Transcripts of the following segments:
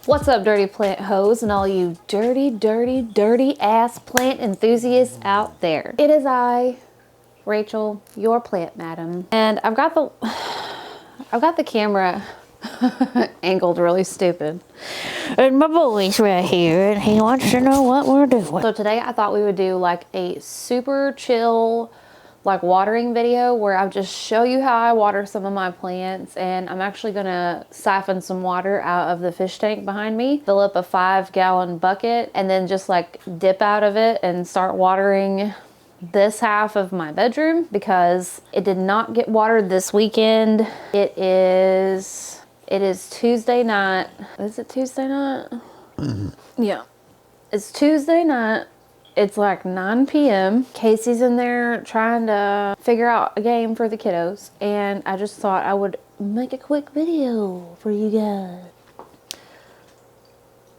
What's up, dirty plant hoes and all you dirty ass plant enthusiasts out there? It is I, Rachel, your plant madam, and I've got the camera angled really stupid. And my boy's right here and he wants to know what we're doing. So today I thought we would do like a super chill like watering video where I'll just show you how I water some of my plants, and I'm actually gonna siphon some water out of the fish tank behind me, fill up a 5-gallon bucket, and then just like dip out of it and start watering this half of my bedroom because it did not get watered this weekend. It is Tuesday night. Is it Tuesday night? Yeah. It's Tuesday night. It's like 9 p.m. Casey's in there trying to figure out a game for the kiddos, and I just thought I would make a quick video for you guys.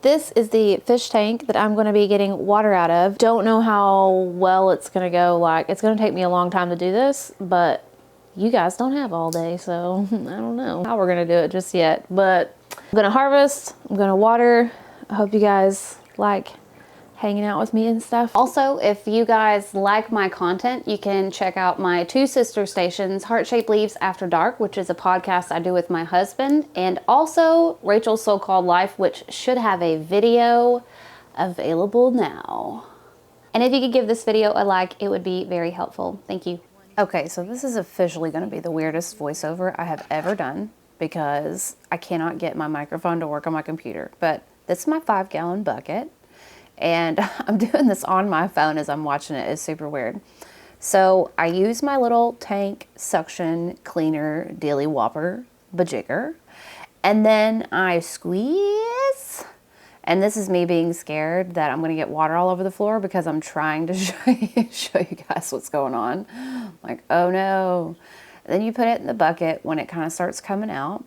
This is the fish tank that I'm going to be getting water out of. Don't know how well it's going to go. Like, it's going to take me a long time to do this, but you guys don't have all day, so I don't know how we're going to do it just yet. But I'm going to harvest, I'm going to water. I hope you guys like hanging out with me and stuff. Also, if you guys like my content, you can check out my two sister stations, Heart Shaped Leaves After Dark, which is a podcast I do with my husband, and also Rachel's So-Called Life, which should have a video available now. And if you could give this video a like, it would be very helpful. Thank you. Okay, so this is officially going to be the weirdest voiceover I have ever done because I cannot get my microphone to work on my computer. But this is my 5-gallon bucket. And I'm doing this on my phone as I'm watching it. It's super weird. So I use my little tank suction cleaner dilly whopper bajigger, and then I squeeze. And this is me being scared that I'm going to get water all over the floor because I'm trying to show you guys what's going on. Like, oh no. And then you put it in the bucket when it kind of starts coming out.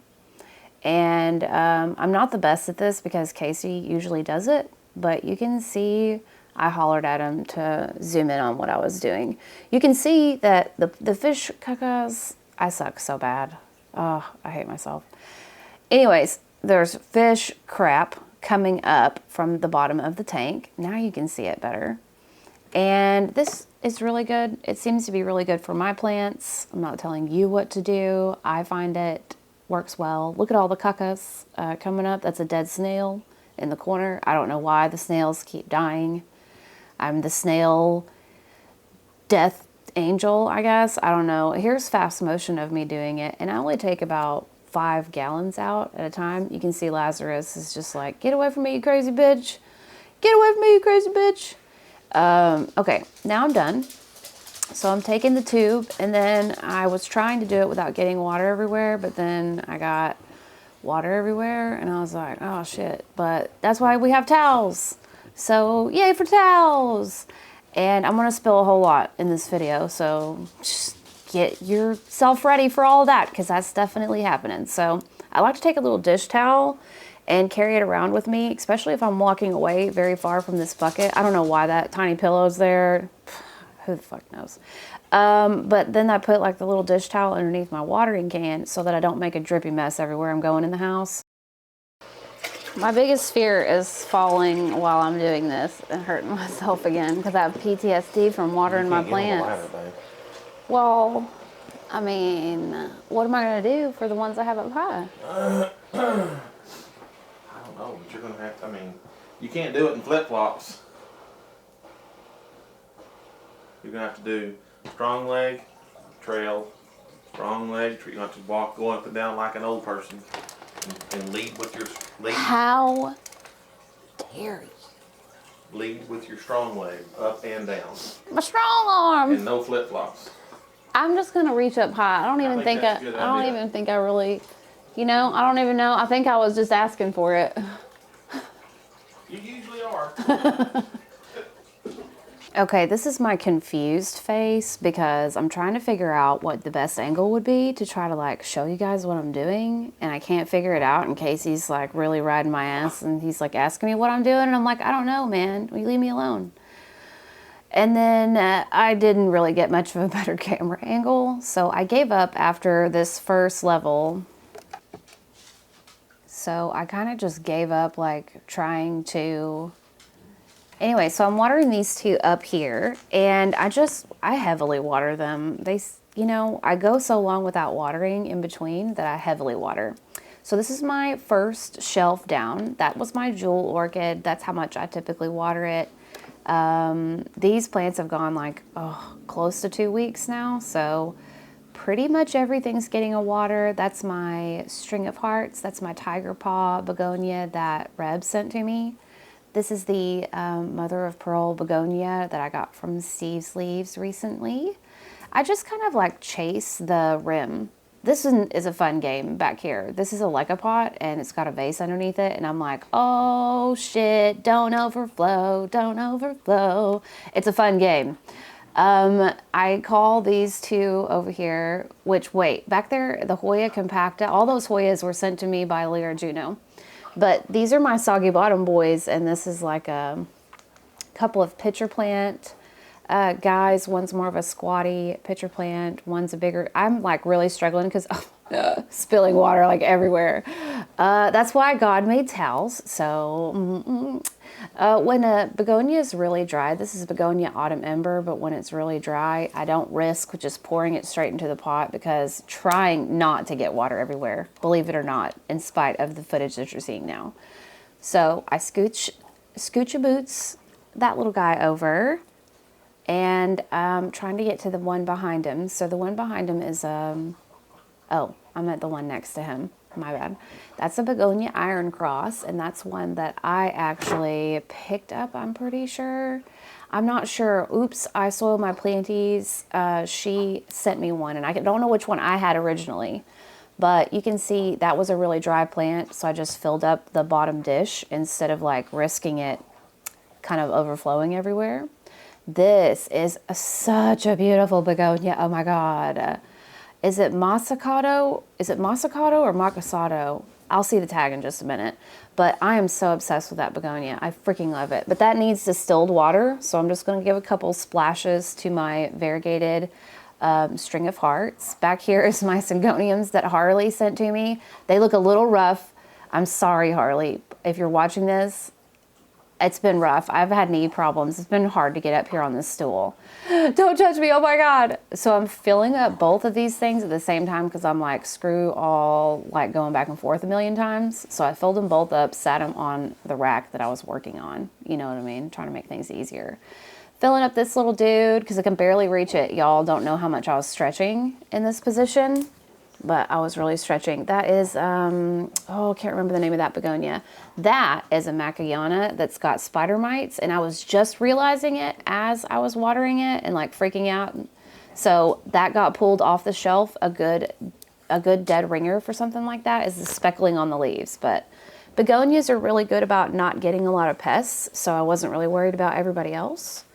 And I'm not the best at this because Casey usually does it. But you can see, I hollered at him to zoom in on what I was doing. You can see that the fish cacas, I suck so bad. Oh, I hate myself. Anyways, there's fish crap coming up from the bottom of the tank. Now you can see it better. And this is really good. It seems to be really good for my plants. I'm not telling you what to do. I find it works well. Look at all the cacas coming up. That's a dead snail in the corner. I don't know why the snails keep dying. I'm the snail death angel, I guess. I don't know. Here's fast motion of me doing it, and I only take about 5 gallons out at a time. You can see Lazarus is just like, get away from me, you crazy bitch. Get away from me, you crazy bitch. Okay, now I'm done. So I'm taking the tube, and then I was trying to do it without getting water everywhere, but then I got water everywhere, and I was like, oh shit. But that's why we have towels. So yay for towels. And I'm gonna spill a whole lot in this video, so just get yourself ready for all of that, because that's definitely happening. So I like to take a little dish towel and carry it around with me, especially if I'm walking away very far from this bucket. I don't know why that tiny pillow's there. Who the fuck knows? But then I put like the little dish towel underneath my watering can so that I don't make a drippy mess everywhere I'm going in the house. My biggest fear is falling while I'm doing this and hurting myself again because I have PTSD from watering my plants. Well, I mean, what am I going to do for the ones I have up high? I don't know, but you're going to have to, I mean, you can't do it in flip-flops. You're going to have to do strong leg, trail, strong leg, you're going to have to walk, go up and down like an old person and lead with your lead. How dare you? Lead with your strong leg, up and down. My strong arm. And no flip-flops. I'm just going to reach up high. I don't even think I really, you know, I don't even know. I think I was just asking for it. You usually are. Okay, this is my confused face because I'm trying to figure out what the best angle would be to try to like show you guys what I'm doing, and I can't figure it out in case he's like really riding my ass and he's like asking me what I'm doing, and I'm like, I don't know, man, will you leave me alone? And then I didn't really get much of a better camera angle, so I gave up after this first level. So I kind of just gave up like trying to. Anyway, so I'm watering these two up here, and I heavily water them. I go so long without watering in between that I heavily water. So this is my first shelf down. That was my jewel orchid. That's how much I typically water it. These plants have gone like, close to 2 weeks now. So pretty much everything's getting a water. That's my string of hearts. That's my tiger paw begonia that Reb sent to me. This is the mother of pearl begonia that I got from Steve's Leaves recently. I just kind of like chase the rim. This is a fun game back here. This is a Leica pot and it's got a vase underneath it. And I'm like, oh shit, don't overflow, don't overflow. It's a fun game. I call these two over here, which wait, back there, the Hoya compacta, all those Hoyas were sent to me by Lyra Juno. But these are my soggy bottom boys, and this is like a couple of pitcher plant guys. One's more of a squatty pitcher plant. One's a bigger. I'm like really struggling because spilling water like everywhere. That's why God made towels. So when a begonia is really dry, this is Begonia Autumn Ember, but when it's really dry, I don't risk just pouring it straight into the pot because trying not to get water everywhere, believe it or not, in spite of the footage that you're seeing now. So I scooch boots that little guy over, and I'm trying to get to the one behind him. So the one behind him is, I'm at the one next to him. My bad. That's a Begonia Iron Cross, and that's one that I actually picked up, I'm pretty sure. I'm not sure. Oops, I soiled my planties. She sent me one, and I don't know which one I had originally. But you can see that was a really dry plant, so I just filled up the bottom dish instead of like risking it kind of overflowing everywhere. This is such a beautiful begonia. Oh my God. Is it Massacato? Is it Massacato or Macasado? I'll see the tag in just a minute. But I am so obsessed with that begonia. I freaking love it. But that needs distilled water. So I'm just going to give a couple splashes to my variegated string of hearts. Back here is my syngoniums that Harley sent to me. They look a little rough. I'm sorry, Harley. If you're watching this, it's been rough. I've had knee problems. It's been hard to get up here on this stool. Don't touch me. Oh my God. So I'm filling up both of these things at the same time because I'm like, screw all like going back and forth a million times. So I filled them both up, sat them on the rack that I was working on. You know what I mean? Trying to make things easier. Filling up this little dude because I can barely reach it. Y'all don't know how much I was stretching in this position, but I was really stretching. That is, I can't remember the name of that begonia. That is a Macayana that's got spider mites, and I was just realizing it as I was watering it and like freaking out. So that got pulled off the shelf. A good dead ringer for something like that is the speckling on the leaves. But begonias are really good about not getting a lot of pests, so I wasn't really worried about everybody else.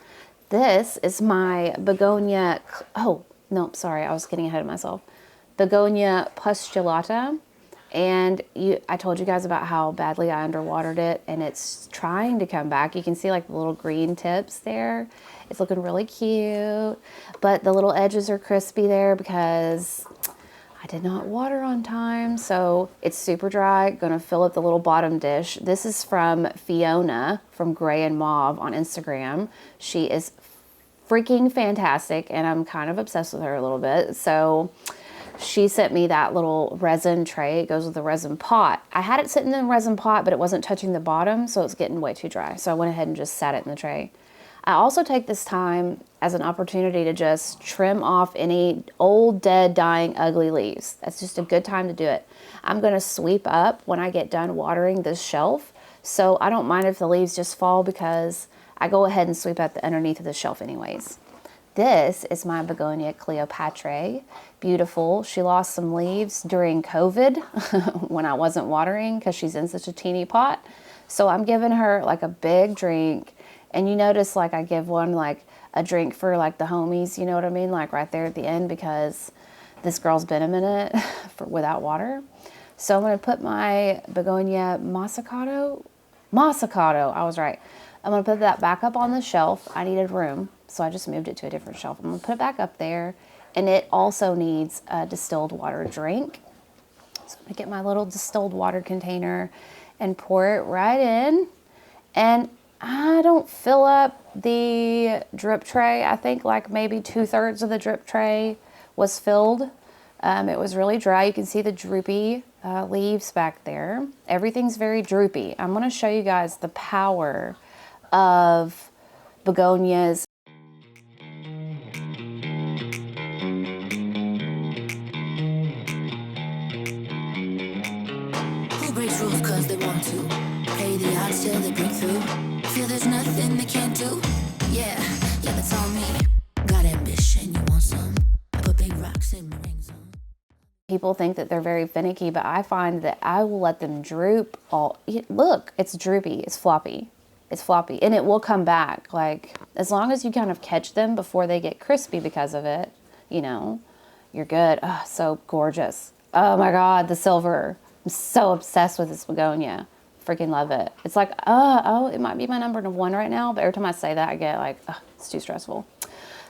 This is my begonia, oh, no, sorry, I was getting ahead of myself. Begonia pustulata, and I told you guys about how badly I underwatered it, and it's trying to come back. You can see like the little green tips there. It's looking really cute, but the little edges are crispy there because I did not water on time, so it's super dry. Gonna fill up the little bottom dish. This is from Fiona from Gray and Mauve on Instagram. She is freaking fantastic, and I'm kind of obsessed with her a little bit. So she sent me that little resin tray. It goes with the resin pot. I had it sitting in the resin pot, but it wasn't touching the bottom, so it's getting way too dry. So I went ahead and just sat it in the tray. I also take this time as an opportunity to just trim off any old, dead, dying, ugly leaves. That's just a good time to do it. I'm going to sweep up when I get done watering this shelf, so I don't mind if the leaves just fall because I go ahead and sweep out the underneath of the shelf anyways. This is my Begonia Cleopatre. Beautiful. She lost some leaves during COVID when I wasn't watering because she's in such a teeny pot. So I'm giving her like a big drink. And you notice like I give one like a drink for like the homies, you know what I mean? Like right there at the end because this girl's been a minute without water. So I'm going to put my Begonia Massacato, I was right. I'm going to put that back up on the shelf. I needed room, so I just moved it to a different shelf. I'm going to put it back up there, and it also needs a distilled water drink. So I'm gonna get my little distilled water container and pour it right in. And I don't fill up the drip tray. I think like maybe 2/3 of the drip tray was filled. It was really dry. You can see the droopy leaves back there. Everything's very droopy. I'm gonna show you guys the power of begonias. Who breaks rules 'cause they want to? Play the odds till they break through. Feel there's nothing they can't do. Yeah, that's all me. Got ambition, you want some? I put big rocks in my ring zone. People think that they're very finicky, but I find that I will let them droop all. Look, it's droopy, it's floppy. It's floppy, and it will come back. Like, as long as you kind of catch them before they get crispy because of it, you know, you're good. Oh, so gorgeous. Oh my God, the silver. I'm so obsessed with this begonia. Freaking love it. It's like, oh, it might be my number one right now, but every time I say that, I get like, it's too stressful.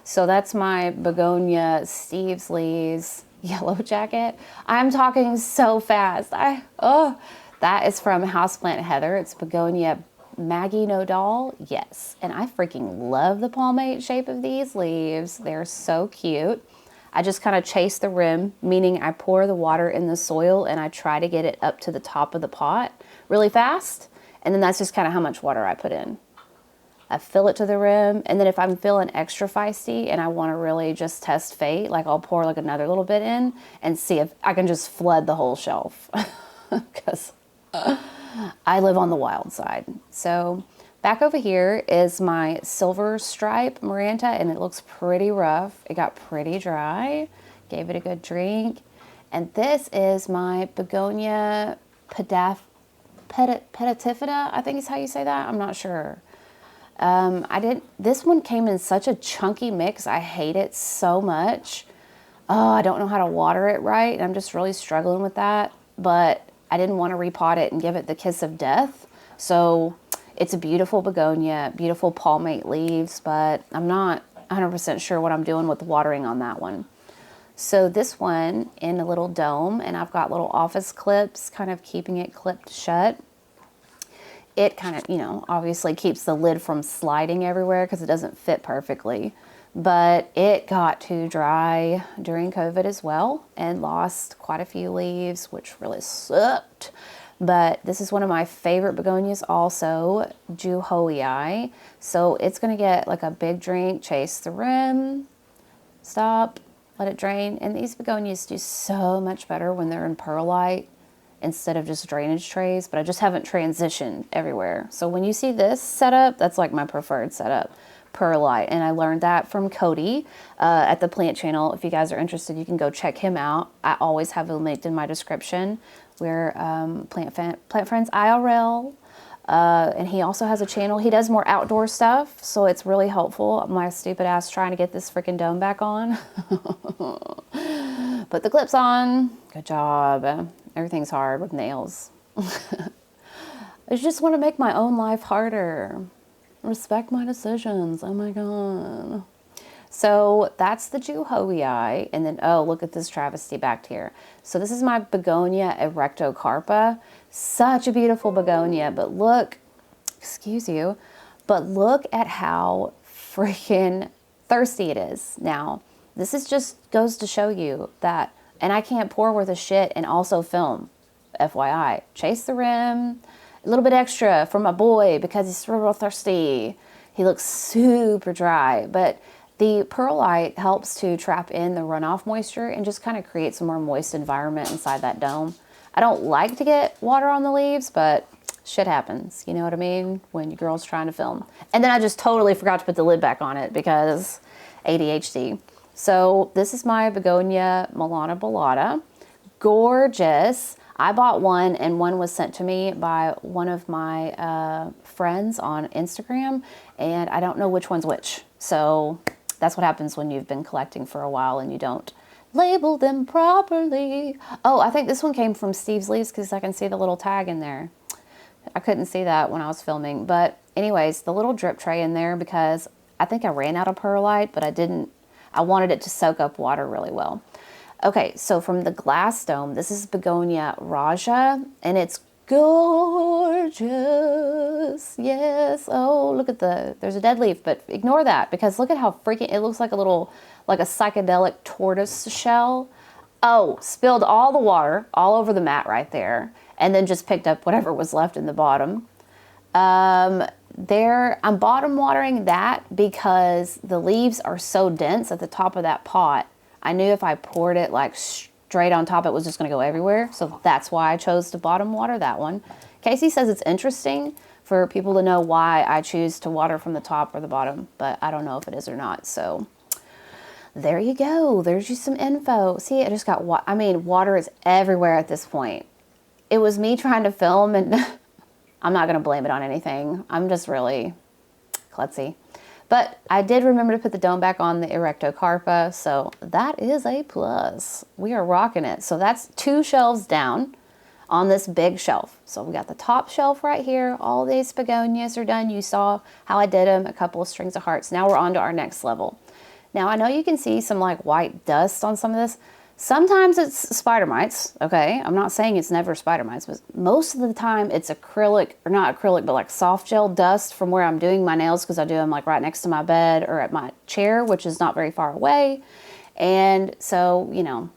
So that's my Begonia Steve's Lee's yellow jacket. I'm talking so fast. That is from Houseplant Heather. It's Begonia Maggie Nodal. Yes. And I freaking love the palmate shape of these leaves. They're so cute. I just kind of chase the rim, meaning I pour the water in the soil and I try to get it up to the top of the pot really fast. And then that's just kind of how much water I put in. I fill it to the rim, and then if I'm feeling extra feisty and I want to really just test fate, like I'll pour like another little bit in and see if I can just flood the whole shelf, because I live on the wild side. So back over here is my silver stripe Maranta, and it looks pretty rough. It got pretty dry. Gave it a good drink. And this is my Begonia Padaf, Peditifida, I think is how you say that. I'm not sure. This one came in such a chunky mix. I hate it so much. Oh, I don't know how to water it right. I'm just really struggling with that. But I didn't want to repot it and give it the kiss of death. So it's a beautiful begonia, beautiful palmate leaves, but I'm not 100% sure what I'm doing with the watering on that one. So this one in a little dome, and I've got little office clips kind of keeping it clipped shut. It kind of, you know, obviously keeps the lid from sliding everywhere because it doesn't fit perfectly. But it got too dry during COVID as well and lost quite a few leaves, which really sucked. But this is one of my favorite begonias also, Juhoii. So it's going to get like a big drink, chase the rim, stop, let it drain. And these begonias do so much better when they're in perlite instead of just drainage trays, but I just haven't transitioned everywhere. So when you see this setup, that's like my preferred setup, perlite. And I learned that from Cody at the Plant Channel. If you guys are interested, you can go check him out. I always have it linked in my description. We're Plant Friends IRL. And he also has a channel. He does more outdoor stuff, so it's really helpful. My stupid ass trying to get this freaking dome back on. Put the clips on. Good job. Everything's hard with nails. I just want to make my own life harder. Respect my decisions. Oh my God. So that's the Juhoii. And then, oh, look at this travesty back here. So this is my Begonia Erectocarpa. Such a beautiful begonia, but look, excuse you, but look at how freaking thirsty it is now. This is just goes to show you that, and I can't pour worth a shit and also film, FYI. Chase the rim, a little bit extra for my boy because he's real thirsty. He looks super dry, but the perlite helps to trap in the runoff moisture and just kind of create some more moist environment inside that dome. I don't like to get water on the leaves, but shit happens. You know what I mean? When your girl's trying to film. And then I just totally forgot to put the lid back on it because ADHD. So this is my Begonia Milana Ballata. Gorgeous. I bought one and one was sent to me by one of my friends on Instagram, and I don't know which one's which. So that's what happens when you've been collecting for a while and you don't label them properly. Oh, I think this one came from Steve's Leaves because I can see the little tag in there. I couldn't see that when I was filming. But anyways, the little drip tray in there because I think I ran out of perlite, but I didn't. I wanted it to soak up water really well. Okay, so from the glass dome, this is Begonia Raja, and it's gorgeous. Yes. Oh, look at there's a dead leaf, but ignore that because look at how freaking, it looks like a little, like a psychedelic tortoise shell. Oh, spilled all the water all over the mat right there, and then just picked up whatever was left in the bottom. I'm bottom watering that because the leaves are so dense at the top of that pot. I knew if I poured it like straight on top, it was just going to go everywhere. So that's why I chose to bottom water that one. Casey says it's interesting for people to know why I choose to water from the top or the bottom, but I don't know if it is or not. So there you go. There's just some info. See, I just got, water is everywhere at this point. It was me trying to film, and I'm not going to blame it on anything. I'm just really klutzy. But I did remember to put the dome back on the Erectocarpa, so that is a plus. We are rocking it. So that's 2 shelves down on this big shelf. So we got the top shelf right here. All these begonias are done. You saw how I did them, a couple of strings of hearts. Now we're on to our next level. Now I know you can see some like white dust on some of this. Sometimes it's spider mites, okay? I'm not saying it's never spider mites, but most of the time it's acrylic, or not acrylic, but like soft gel dust from where I'm doing my nails, because I do them like right next to my bed or at my chair, which is not very far away. And so, you know,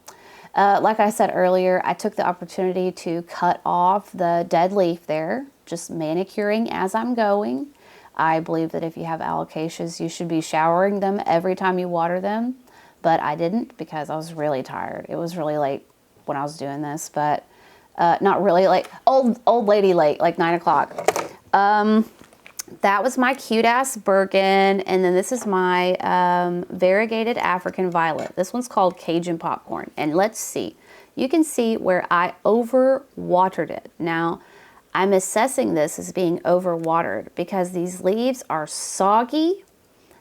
like I said earlier, I took the opportunity to cut off the dead leaf there, just manicuring as I'm going. I believe that if you have alocasias, you should be showering them every time you water them. But I didn't because I was really tired. It was really late when I was doing this, but not really late. Old lady late, like 9 o'clock. That was my cute ass Birkin, and then this is my variegated African violet. This one's called Cajun popcorn, and let's see. You can see where I over watered it. Now, I'm assessing this as being over watered because these leaves are soggy.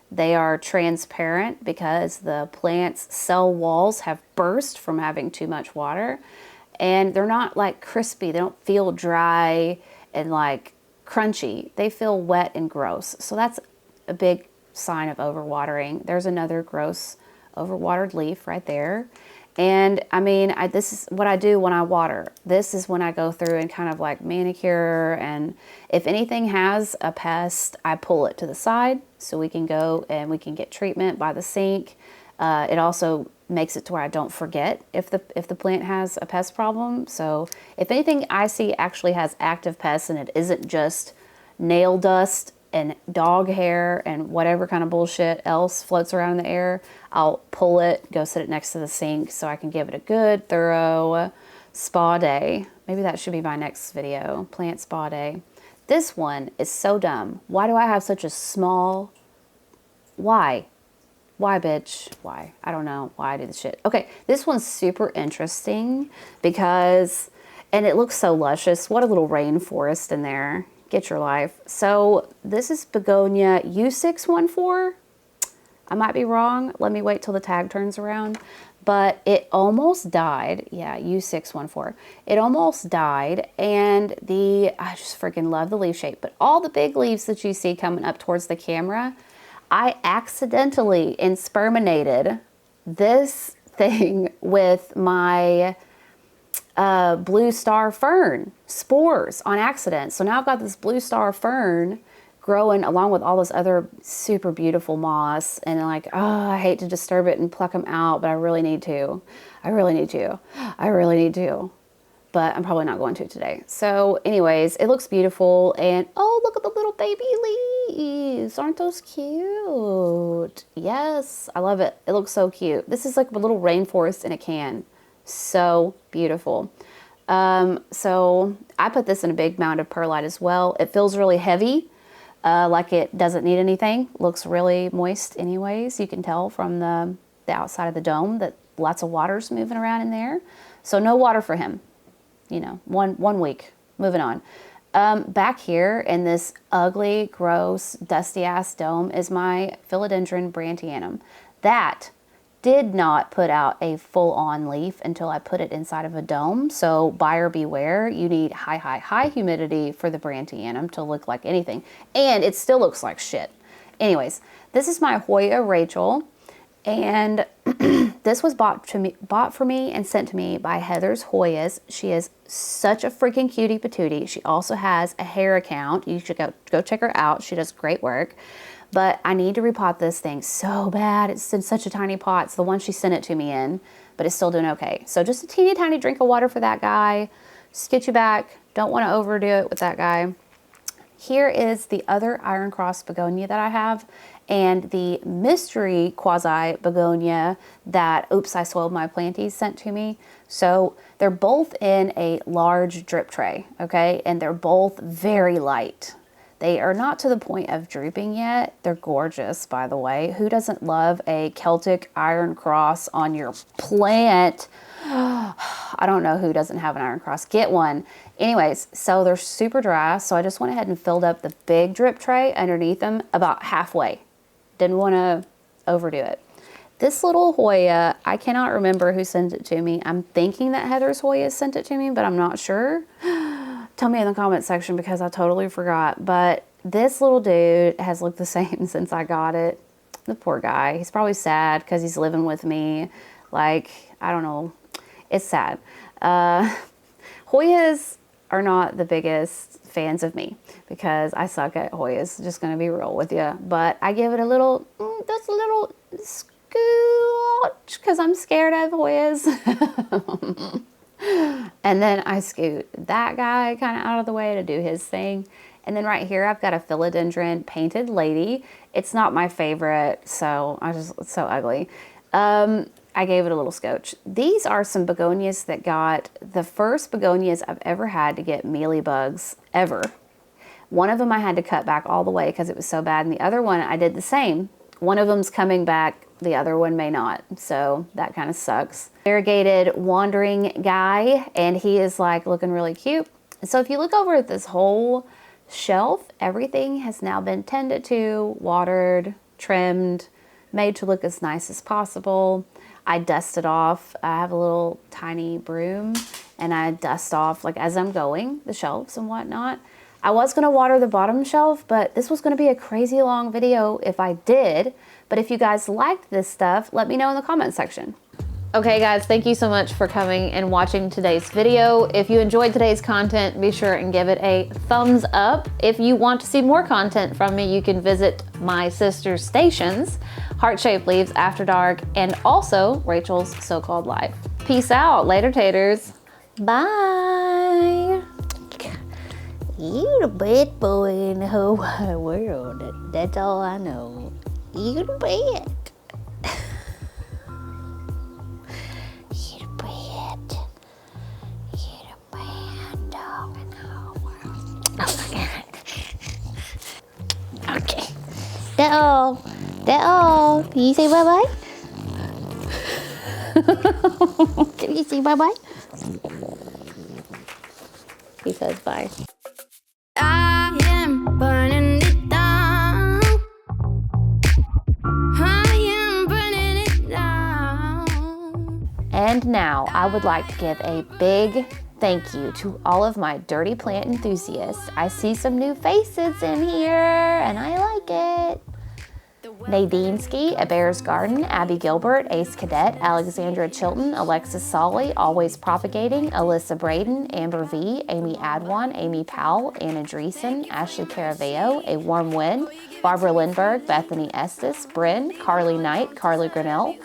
They are transparent because the plant's cell walls have burst from having too much water. And they're not like crispy. They don't feel dry and like crunchy. They feel wet and gross. So that's a big sign of overwatering. There's another gross overwatered leaf right there. And I mean, this is what I do when I water. This is when I go through and kind of like manicure, and if anything has a pest, I pull it to the side so we can go and we can get treatment by the sink. It also makes it to where I don't forget if the plant has a pest problem. So if anything I see actually has active pests and it isn't just nail dust and dog hair and whatever kind of bullshit else floats around in the air, I'll pull it, go sit it next to the sink so I can give it a good, thorough spa day. Maybe that should be my next video, plant spa day. This one is so dumb. Why do I have such a small, why? Why, bitch? Why? I don't know why I do this shit. Okay, this one's super interesting because, and it looks so luscious. What a little rainforest in there. Get your life. So this is Begonia U614. I might be wrong. Let me wait till the tag turns around. But it almost died. Yeah, U614. It almost died. And I just freaking love the leaf shape. But all the big leaves that you see coming up towards the camera, I accidentally insperminated this thing with my blue star fern spores on accident. So now I've got this blue star fern growing along with all this other super beautiful moss, and like, oh, I hate to disturb it and pluck them out, but I really need to. I really need to. But I'm probably not going to today. So anyways, it looks beautiful, and oh, look at the little baby leaves. Aren't those cute? Yes, I love it. It looks so cute. This is like a little rainforest in a can. So beautiful. So I put this in a big mound of perlite as well. It feels really heavy, like it doesn't need anything. Looks really moist anyways. You can tell from the outside of the dome that lots of water's moving around in there. So no water for him, you know, one week. Moving on. Back here in this ugly, gross, dusty ass dome is my Philodendron Brandianum. That did not put out a full-on leaf until I put it inside of a dome. So buyer beware. You need high humidity for the Brandianum to look like anything. And it still looks like shit. Anyways, this is my Hoya Rachel. And This was bought for me and sent to me by Heather's Hoyas. She is such a freaking cutie patootie. She also has a hair account. You should go check her out. She does great work. But I need to repot this thing so bad. It's in such a tiny pot. It's the one she sent it to me in, but it's still doing okay. So just a teeny tiny drink of water for that guy. Just get you back. Don't want to overdo it with that guy. Here is the other Iron Cross begonia that I have, and the mystery quasi begonia that Oops, I Soiled My Planties sent to me. So they're both in a large drip tray, okay? And they're both very light. They are not to the point of drooping yet. They're gorgeous, by the way. Who doesn't love a Celtic Iron Cross on your plant? I don't know who doesn't have an Iron Cross. Get one. Anyways, so they're super dry, so I just went ahead and filled up the big drip tray underneath them about halfway. Didn't want to overdo it. This little Hoya, I cannot remember who sent it to me. I'm thinking that Heather's Hoya sent it to me, but I'm not sure. Tell me in the comment section because I totally forgot. But this little dude has looked the same since I got it. The poor guy. He's probably sad because he's living with me. Like, I don't know. It's sad. Hoyas are not the biggest fans of me because I suck at Hoyas. Just going to be real with you. But I give it a little, just a little scooch because I'm scared of Hoyas. And then I scoot that guy kind of out of the way to do his thing. And then right here, I've got a philodendron painted lady. It's not my favorite, so it's so ugly. I gave it a little scotch. These are some begonias that got the first begonias I've ever had to get mealy bugs ever. One of them I had to cut back all the way because it was so bad. And the other one, I did the same. One of them's coming back. The other one may not. So that kind of sucks. Variegated wandering guy. And he is like looking really cute. So if you look over at this whole shelf, everything has now been tended to, watered, trimmed, made to look as nice as possible. I dust it off. I have a little tiny broom and I dust off like as I'm going the shelves and whatnot. I was going to water the bottom shelf, but this was going to be a crazy long video if I did. But if you guys liked this stuff, let me know in the comment section. Okay guys, thank you so much for coming and watching today's video. If you enjoyed today's content, be sure and give it a thumbs up. If you want to see more content from me, you can visit my sister's stations, Heart-Shaped Leaves After Dark, and also Rachel's So-Called Life. Peace out. Later, taters. Bye. You the best boy in the whole wide world. That's all I know. You the best. You the best. You the best dog in the whole world. Oh my God. Okay. That's all. That's all. Can you say bye-bye? Can you say bye-bye? He says bye. I am burning it down. I am burning it down. And now I would like to give a big thank you to all of my dirty plant enthusiasts. I see some new faces in here and I like it. Nadine Ski, A Bear's Garden, Abby Gilbert, Ace Cadet, Alexandra Chilton, Alexis Solly, Always Propagating, Alyssa Braden, Amber V, Amy Adwan, Amy Powell, Anna Dreesen, Ashley Caraveo, A Warm Wind, Barbara Lindbergh, Bethany Estes, Bryn, Carly Knight, Carly Grinnell,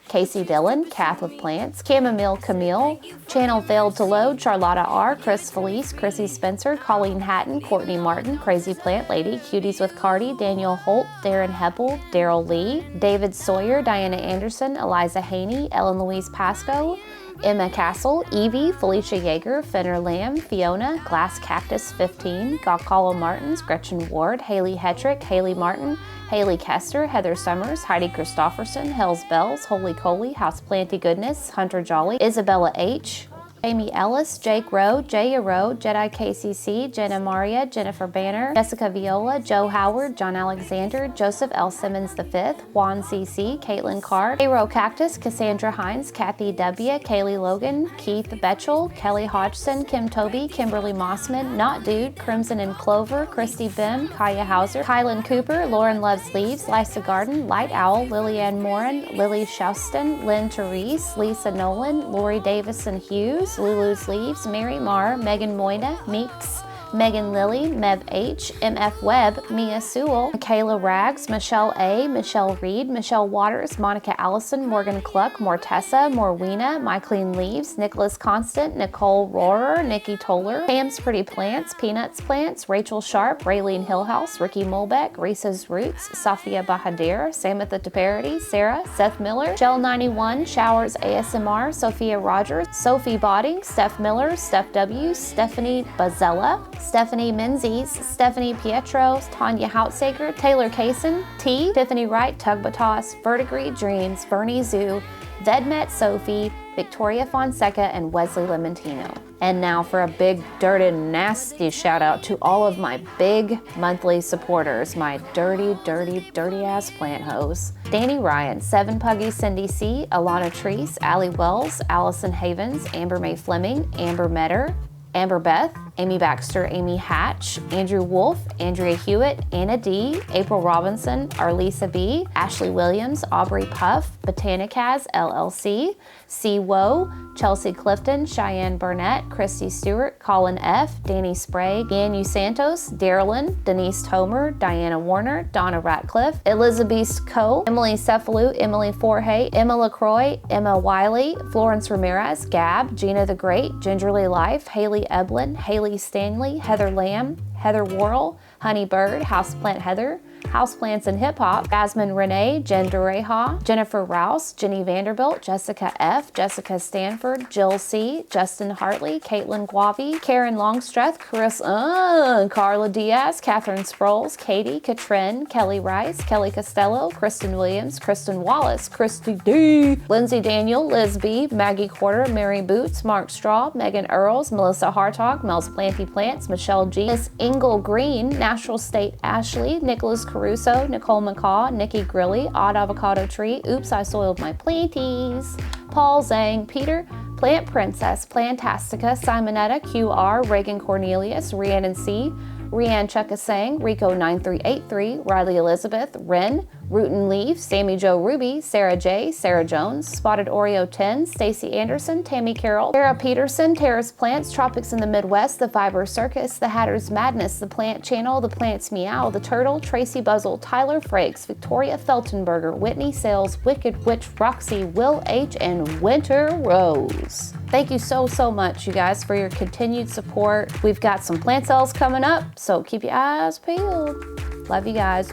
Casey Dillon, Kath with Plants, Chamomile Camille, Channel Failed to Load, Charlotta R, Chris Felice, Chrissy Spencer, Colleen Hatton, Courtney Martin, Crazy Plant Lady, Cuties with Cardi, Daniel Holt, Darren Heppel, Daryl Lee, David Sawyer, Diana Anderson, Eliza Haney, Ellen Louise Pasco, Emma Castle, Evie, Felicia Yeager, Fenner Lamb, Fiona, Glass Cactus 15, Gokala Martins, Gretchen Ward, Haley Hetrick, Haley Martin, Haley Kester, Heather Summers, Heidi Christofferson, Hells Bells, Holy Coley, Houseplanty Goodness, Hunter Jolly, Isabella H, Amy Ellis, Jake Rowe, Jaya Rowe, Jedi KCC, Jenna Maria, Jennifer Banner, Jessica Viola, Joe Howard, John Alexander, Joseph L. Simmons V, Juan CC, Caitlin Carr, Aero Cactus, Cassandra Hines, Kathy W, Kaylee Logan, Keith Betchel, Kelly Hodgson, Kim Toby, Kimberly Mossman, Not Dude, Crimson and Clover, Christy Bim, Kaya Hauser, Kylan Cooper, Lauren Loves Leaves, Lisa Garden, Light Owl, Lillianne Morin, Lily Shouston, Lynn Therese, Lisa Nolan, Lori Davison Hughes, Lulu's Leaves, Mary Marr, Megan Moyna, Meeks, Megan Lilly, Mev H, MF Webb, Mia Sewell, Michaela Rags, Michelle A, Michelle Reed, Michelle Waters, Monica Allison, Morgan Cluck, Mortessa, Morwena, My Clean Leaves, Nicholas Constant, Nicole Rohrer, Nikki Toller, Pam's Pretty Plants, Peanuts Plants, Rachel Sharp, Raylene Hillhouse, Ricky Molbeck, Reese's Roots, Safia Bahadir, Samatha Teparity, Sarah, Seth Miller, Shell91, Showers ASMR, Sophia Rogers, Sophie Botting, Steph Miller, Steph W, Stephanie Bazella, Stephanie Menzies, Stephanie Pietro, Tanya Houtsaker, Taylor Kaysen, T, Tiffany Wright, Tugbatos, Vertigree Dreams, Bernie Zoo, Vedmet Sophie, Victoria Fonseca, and Wesley Limentino. And now for a big, dirty, nasty shout out to all of my big monthly supporters, my dirty, dirty, dirty ass plant hoes. Danny Ryan, Seven Puggy, Cindy C, Alana Treese, Allie Wells, Allison Havens, Amber May Fleming, Amber Metter, Amber Beth, Amy Baxter, Amy Hatch, Andrew Wolf, Andrea Hewitt, Anna D, April Robinson, Arlisa B, Ashley Williams, Aubrey Puff, Botanicaz LLC, C. Woe, Chelsea Clifton, Cheyenne Burnett, Christy Stewart, Colin F, Danny Sprague, Anu Santos, Darylyn, Denise Tomer, Diana Warner, Donna Ratcliffe, Elizabeth Coe, Emily Cephalou, Emily Forhay, Emma LaCroix, Emma Wiley, Florence Ramirez, Gab, Gina the Great, Gingerly Life, Haley Eblin, Haley Stanley, Heather Lamb, Heather Worrell, Honey Bird, Houseplant Heather, Houseplants and Hip Hop, Jasmine Renee, Jen Dureha, Jennifer Rouse, Jenny Vanderbilt, Jessica F, Jessica Stanford, Jill C, Justin Hartley, Caitlin Guavi, Karen Longstreth, Carissa, Carla Diaz, Catherine Sproles, Katie, Katrin, Kelly Rice, Kelly Costello, Kristen Williams, Kristen Wallace, Christy D, Lindsay Daniel, Liz B, Maggie Quarter, Mary Boots, Mark Straw, Megan Earls, Melissa Hartog, Mel's Planty Plants, Michelle G, Miss Ingle Green, Natural State Ashley, Nicholas Caruso, Nicole McCaw, Nikki Grilly, Odd Avocado Tree, Oops, I Soiled My Planties, Paul Zhang, Peter, Plant Princess, Plantastica, Simonetta, QR, Reagan Cornelius, Rhiannon C, Rianne Chuckasang, Rico 9383, Riley Elizabeth, Ren, Root and Leaf, Sammy Joe Ruby, Sarah J, Sarah Jones, Spotted Oreo 10, Stacy Anderson, Tammy Carroll, Tara Peterson, Terrace Plants, Tropics in the Midwest, The Fiber Circus, The Hatter's Madness, The Plant Channel, The Plants Meow, The Turtle, Tracy Buzzle, Tyler Frakes, Victoria Feltenberger, Whitney Sales, Wicked Witch, Roxy, Will H, and Winter Rose. Thank you so much, you guys, for your continued support. We've got some plant sales coming up, so keep your eyes peeled. Love you guys.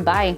Bye.